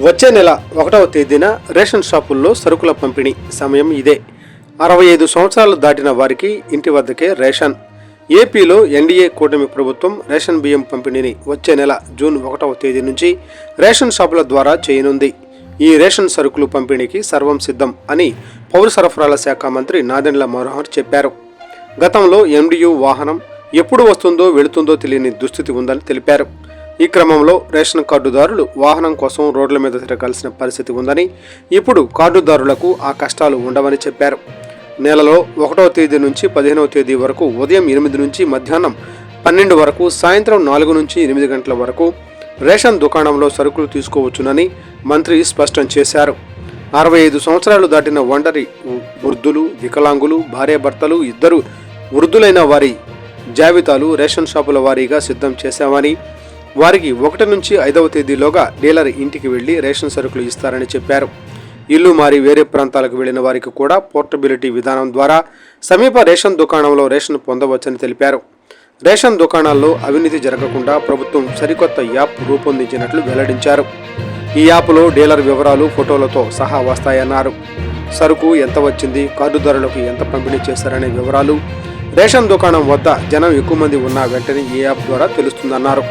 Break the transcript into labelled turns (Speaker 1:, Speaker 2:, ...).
Speaker 1: వచ్చే నెల 1వ తేదీన రేషన్ షాపుల్లో సరుకుల పంపిణీ సమయం ఇదే. 65 సంవత్సరాలు దాటిన వారికి ఇంటి వద్దకే రేషన్. ఏపీలో ఎన్డీఏ కూటమి ప్రభుత్వం రేషన్ బియ్యం పంపిణీని వచ్చే నెల జూన్ 1వ తేదీ నుంచి రేషన్ షాపుల ద్వారా చేయనుంది. ఈ రేషన్ సరుకులు పంపిణీకి సర్వం సిద్ధం అని పౌర సరఫరాల శాఖ మంత్రి నాదెండ్ల మనోహర్ చెప్పారు. గతంలో ఎండియు వాహనం ఎప్పుడు వస్తుందో వెళుతుందో తెలియని దుస్థితి ఉందని తెలిపారు. ఈ క్రమంలో రేషన్ కార్డుదారులు వాహనం కోసం రోడ్ల మీద తిరగాల్సిన పరిస్థితి ఉందని, ఇప్పుడు కార్డుదారులకు ఆ కష్టాలు ఉండవని చెప్పారు. నెలలో 1వ తేదీ నుంచి 15వ తేదీ వరకు ఉదయం 8 నుంచి మధ్యాహ్నం 12 వరకు, సాయంత్రం 4 నుంచి 8 గంటల వరకు రేషన్ దుకాణంలో సరుకులు తీసుకోవచ్చునని మంత్రి స్పష్టం చేశారు. 65 సంవత్సరాలు దాటిన ఒంటరి వృద్ధులు, వికలాంగులు, భార్యాభర్తలు, ఇద్దరు వృద్ధులైన వారి జాబితాలు రేషన్ షాపుల వారీగా సిద్ధం చేశామని, వారికి 1 నుంచి 5వ తేదీలోగా డీలర్ ఇంటికి వెళ్లి రేషన్ సరుకులు ఇస్తారని చెప్పారు. ఇల్లు మారి వేరే ప్రాంతాలకు వెళ్లిన వారికి కూడా పోర్టబిలిటీ విధానం ద్వారా సమీప రేషన్ దుకాణంలో రేషన్ పొందవచ్చని తెలిపారు. రేషన్ దుకాణాల్లో అవినీతి జరగకుండా ప్రభుత్వం సరికొత్త యాప్ రూపొందించినట్లు వెల్లడించారు. ఈ యాప్లో డీలర్ వివరాలు ఫోటోలతో సహా వస్తాయన్నారు. సరుకు ఎంత వచ్చింది, కార్డుదారులకు ఎంత పంపిణీ చేశారనే వివరాలు రేషన్ దుకాణం వద్ద జనం ఎక్కువ మంది ఉన్న వెంటనే ఈ యాప్ ద్వారా తెలుస్తుందన్నారు.